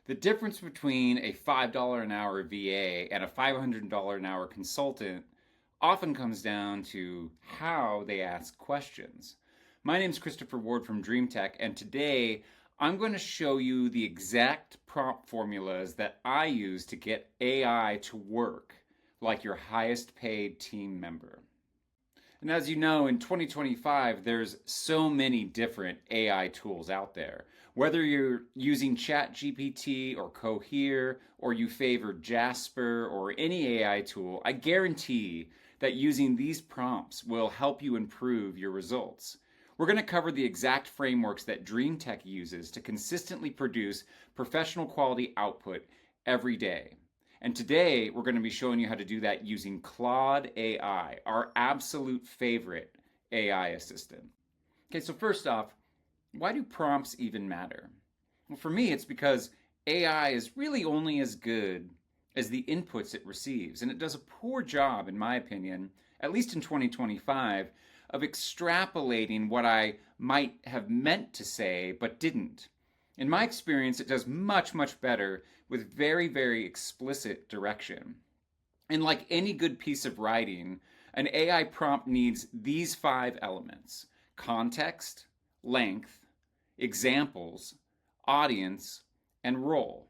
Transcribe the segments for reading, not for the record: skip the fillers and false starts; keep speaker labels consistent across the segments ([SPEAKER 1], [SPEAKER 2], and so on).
[SPEAKER 1] The difference between a $5 an hour VA and a $500 an hour consultant often comes down to how they ask questions. My name is Christopher Ward from DreamTech, and today I'm going to show you the exact prompt formulas that I use to get AI to work like your highest paid team member. And as you know, in 2025, there's so many different AI tools out there. Whether you're using ChatGPT or Cohere, or you favor Jasper or any AI tool, I guarantee that using these prompts will help you improve your results. We're going to cover the exact frameworks that DreamTech uses to consistently produce professional quality output every day. And today, we're going to be showing you how to do that using Claude AI, our absolute favorite AI assistant. Okay, so first off, why do prompts even matter? Well, for me, it's because AI is really only as good as the inputs it receives, and it does a poor job, in my opinion, at least in 2025, of extrapolating what I might have meant to say but didn't. In my experience, it does much, much better with very, very explicit direction. And like any good piece of writing, an AI prompt needs these 5 elements: context, length, examples, audience, and role.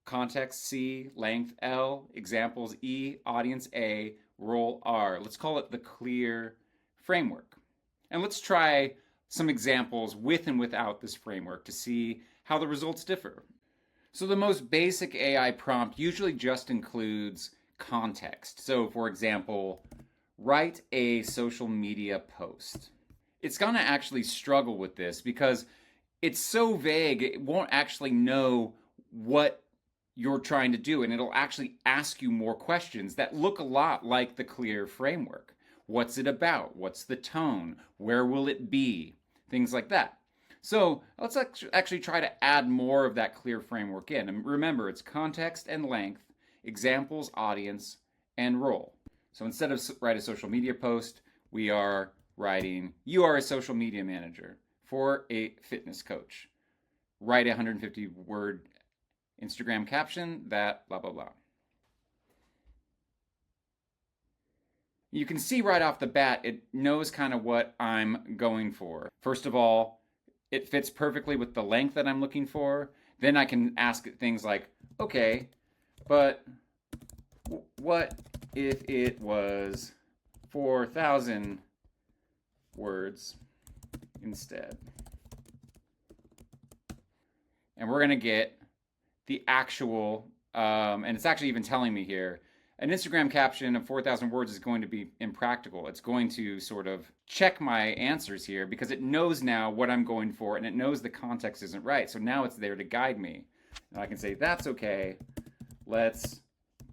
[SPEAKER 1] Context C, length L, examples E, audience A, role R. Let's call it the C.L.E.A.R framework. And let's try some examples with and without this framework to see how the results differ. So the most basic AI prompt usually just includes context. So for example, write a social media post. It's going to actually struggle with this because it's so vague, it won't actually know what you're trying to do, and it'll actually ask you more questions that look a lot like the C.L.E.A.R framework. What's it about? What's the tone? Where will it be? Things like that. So let's actually try to add more of that C.L.E.A.R framework in. And remember, it's context and length, examples, audience, and role. So instead of write a social media post, we are writing, you are a social media manager for a fitness coach. Write a 150-word Instagram caption that blah, blah, blah. You can see right off the bat, it knows kind of what I'm going for. First of all, it fits perfectly with the length that I'm looking for. Then I can ask it things like, okay, but what if it was 4,000 words instead? And we're going to get the actual, and it's actually even telling me here, an Instagram caption of 4,000 words is going to be impractical. It's going to sort of check my answers here because it knows now what I'm going for and it knows the context isn't right. So now it's there to guide me. And I can say, that's okay. Let's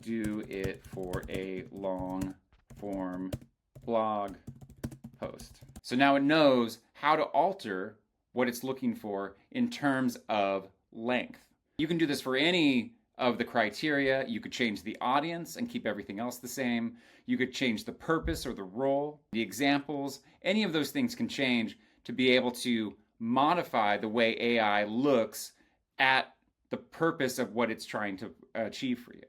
[SPEAKER 1] do it for a long form blog post. So now it knows how to alter what it's looking for in terms of length. You can do this for any of the criteria. You could change the audience and keep everything else the same. You could change the purpose or the role, the examples. Any of those things can change to be able to modify the way AI looks at the purpose of what it's trying to achieve for you.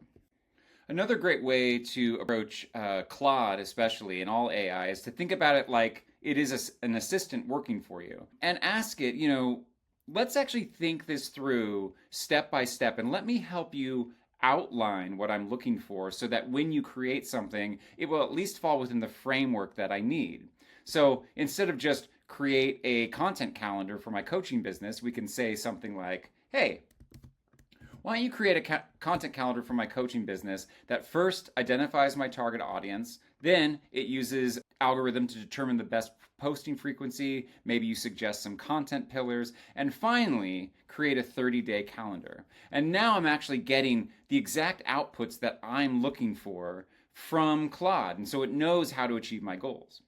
[SPEAKER 1] Another great way to approach Claude, especially in all AI, is to think about it like it is an assistant working for you. And ask it, let's actually think this through step by step and let me help you outline what I'm looking for so that when you create something, it will at least fall within the framework that I need. So instead of just create a content calendar for my coaching business, we can say something like, hey, why don't you create a content calendar for my coaching business that first identifies my target audience, then it uses algorithm to determine the best posting frequency, maybe you suggest some content pillars, and finally create a 30-day calendar. And now I'm actually getting the exact outputs that I'm looking for from Claude, and so it knows how to achieve my goals.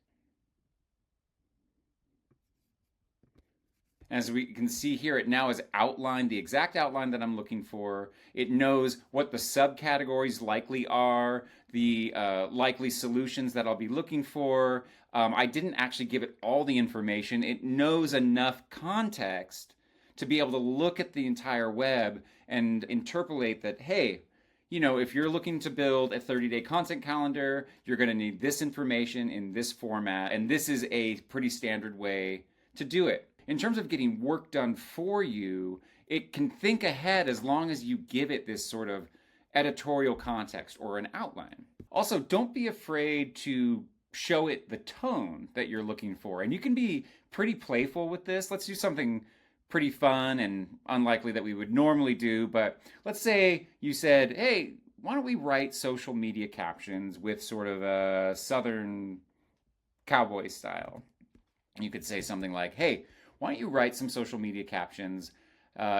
[SPEAKER 1] As we can see here, it now has outlined the exact outline that I'm looking for. It knows what the subcategories likely are, the likely solutions that I'll be looking for. I didn't actually give it all the information. It knows enough context to be able to look at the entire web and interpolate that, hey, if you're looking to build a 30-day content calendar, you're going to need this information in this format, and this is a pretty standard way to do it. In terms of getting work done for you, it can think ahead as long as you give it this sort of editorial context or an outline. Also, don't be afraid to show it the tone that you're looking for. And you can be pretty playful with this. Let's do something pretty fun and unlikely that we would normally do. But let's say you said, hey, why don't we write social media captions with sort of a Southern cowboy style? You could say something like, hey, why don't you write some social media captions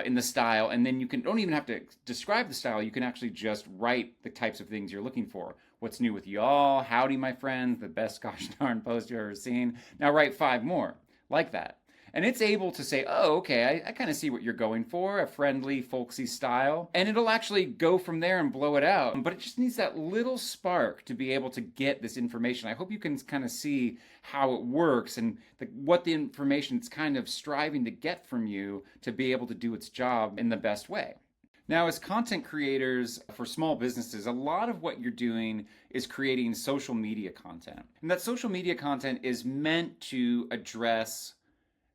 [SPEAKER 1] in the style, and then don't even have to describe the style. You can actually just write the types of things you're looking for. What's new with y'all? Howdy, my friends. The best gosh darn post you've ever seen. Now write 5 more like that. And it's able to say, oh, okay, I kind of see what you're going for, a friendly, folksy style. And it'll actually go from there and blow it out. But it just needs that little spark to be able to get this information. I hope you can kind of see how it works and what the information it's kind of striving to get from you to be able to do its job in the best way. Now, as content creators for small businesses, a lot of what you're doing is creating social media content. And that social media content is meant to address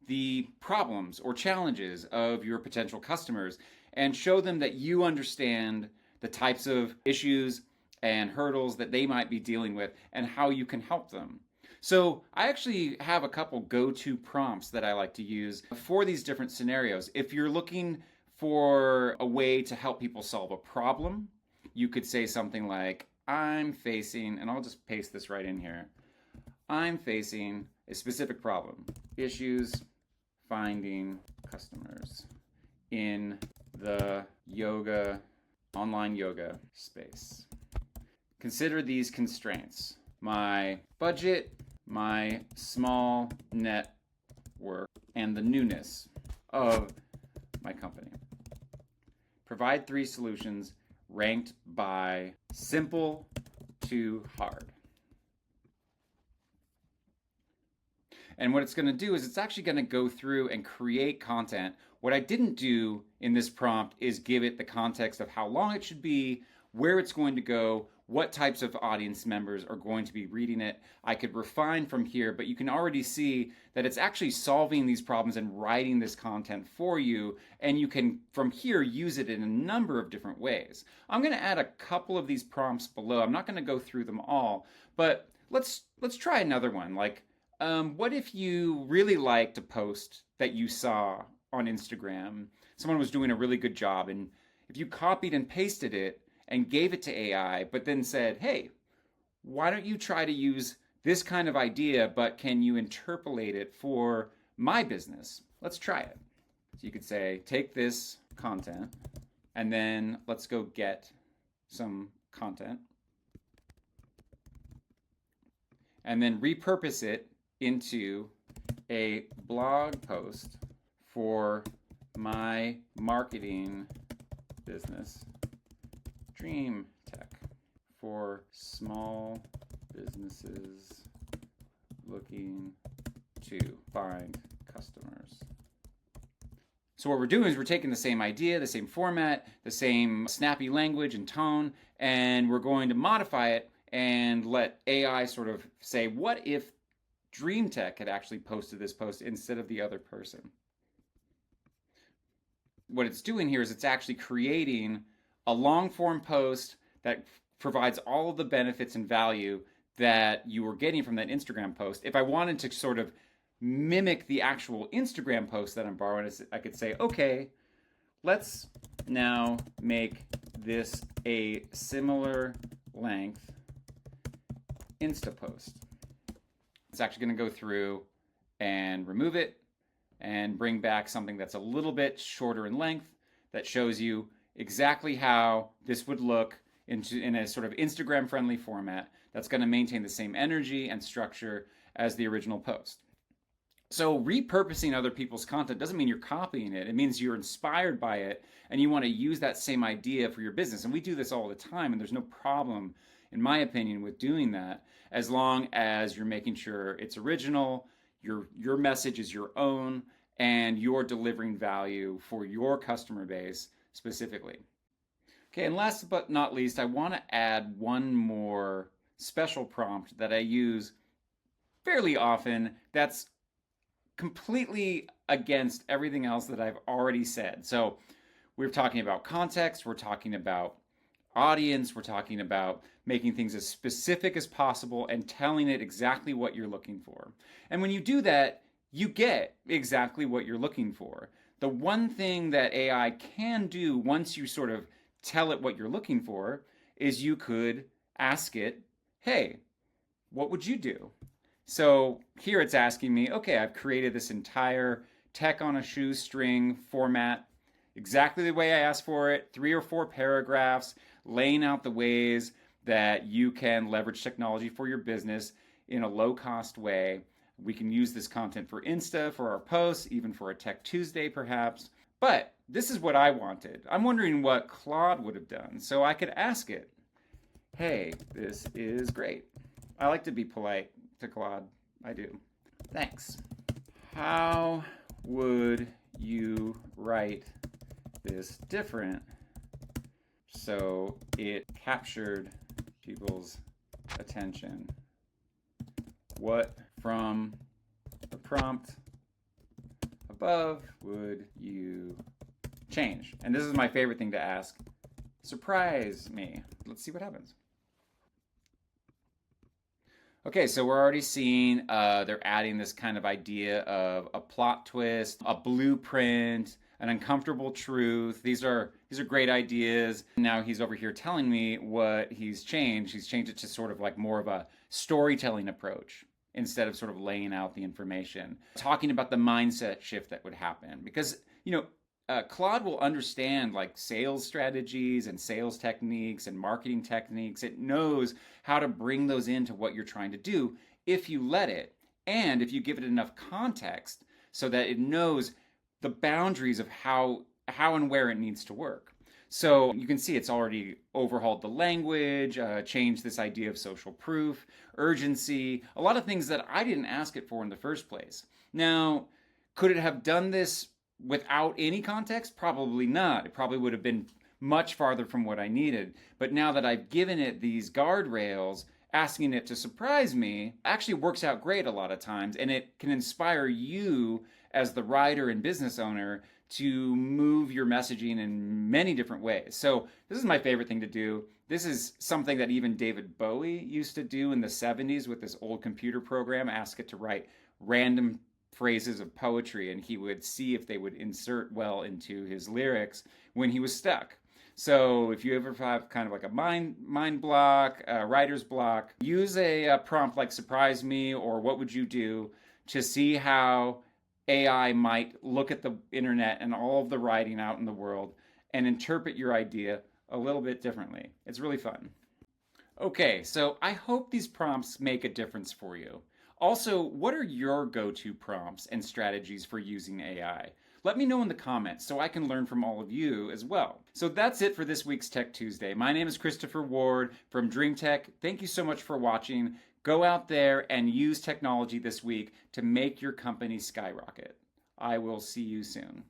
[SPEAKER 1] the problems or challenges of your potential customers and show them that you understand the types of issues and hurdles that they might be dealing with and how you can help them. So I actually have a couple go-to prompts that I like to use for these different scenarios. If you're looking for a way to help people solve a problem, you could say something like, I'm facing, and I'll just paste this right in here, I'm facing a specific problem, issues finding customers in the online yoga space. Consider these constraints: my budget, my small network, and the newness of my company. Provide 3 solutions ranked by simple to hard. And what it's going to do is it's actually going to go through and create content. What I didn't do in this prompt is give it the context of how long it should be, where it's going to go, what types of audience members are going to be reading it. I could refine from here, but you can already see that it's actually solving these problems and writing this content for you, and you can, from here, use it in a number of different ways. I'm going to add a couple of these prompts below. I'm not going to go through them all, but let's try another one. Like, what if you really liked a post that you saw on Instagram? Someone was doing a really good job, and if you copied and pasted it and gave it to AI, but then said, hey, why don't you try to use this kind of idea, but can you interpolate it for my business? Let's try it. So you could say, take this content, and then let's go get some content, and then repurpose it into a blog post for my marketing business, Dream Tech, for small businesses looking to find customers. So what we're doing is we're taking the same idea, the same format, the same snappy language and tone, and we're going to modify it and let AI sort of say, what if Dream Tech had actually posted this post instead of the other person? What it's doing here is it's actually creating a long form post that provides all of the benefits and value that you were getting from that Instagram post. If I wanted to sort of mimic the actual Instagram post that I'm borrowing, I could say, okay, let's now make this a similar length Insta post. It's actually going to go through and remove it and bring back something that's a little bit shorter in length that shows you exactly how this would look in a sort of Instagram-friendly format that's going to maintain the same energy and structure as the original post. So repurposing other people's content doesn't mean you're copying it. It means you're inspired by it and you want to use that same idea for your business. And we do this all the time, and there's no problem, in my opinion, with doing that, as long as you're making sure it's original, your message is your own, and you're delivering value for your customer base specifically. Okay, and last but not least, I want to add one more special prompt that I use fairly often that's completely against everything else that I've already said. So we're talking about context, we're talking about audience, we're talking about making things as specific as possible and telling it exactly what you're looking for. And when you do that, you get exactly what you're looking for. The one thing that AI can do once you sort of tell it what you're looking for is you could ask it, hey, what would you do? So here it's asking me, okay, I've created this entire tech on a shoestring format exactly the way I asked for it, 3 or 4 paragraphs laying out the ways that you can leverage technology for your business in a low cost way. We can use this content for Insta, for our posts, even for a Tech Tuesday perhaps. But this is what I wanted. I'm wondering what Claude would have done. So I could ask it, hey, this is great. I like to be polite to Claude. I do. Thanks. How would you write this different so it captured people's attention? What from the prompt above would you change? And this is my favorite thing to ask. Surprise me. Let's see what happens. Okay, so we're already seeing they're adding this kind of idea of a plot twist, a blueprint, an uncomfortable truth. These are great ideas. Now he's over here telling me what he's changed. He's changed it to sort of like more of a storytelling approach instead of sort of laying out the information. Talking about the mindset shift that would happen. Because, Claude will understand like sales strategies and sales techniques and marketing techniques. It knows how to bring those into what you're trying to do if you let it, and if you give it enough context so that it knows the boundaries of how and where it needs to work. So you can see it's already overhauled the language, changed this idea of social proof, urgency, a lot of things that I didn't ask it for in the first place. Now, could it have done this without any context? Probably not. It probably would have been much farther from what I needed. But now that I've given it these guardrails, asking it to surprise me actually works out great a lot of times, and it can inspire you as the writer and business owner to move your messaging in many different ways. So this is my favorite thing to do. This is something that even David Bowie used to do in the 70s with this old computer program, ask it to write random phrases of poetry, and he would see if they would insert well into his lyrics when he was stuck. So if you ever have kind of like a mind block, a writer's block, use a prompt like surprise me or what would you do to see how AI might look at the internet and all of the writing out in the world and interpret your idea a little bit differently. It's really fun. Okay, so I hope these prompts make a difference for you. Also, what are your go-to prompts and strategies for using AI? Let me know in the comments so I can learn from all of you as well. So that's it for this week's Tech Tuesday. My name is Christopher Ward from Dream Tech. Thank you so much for watching. Go out there and use technology this week to make your company skyrocket. I will see you soon.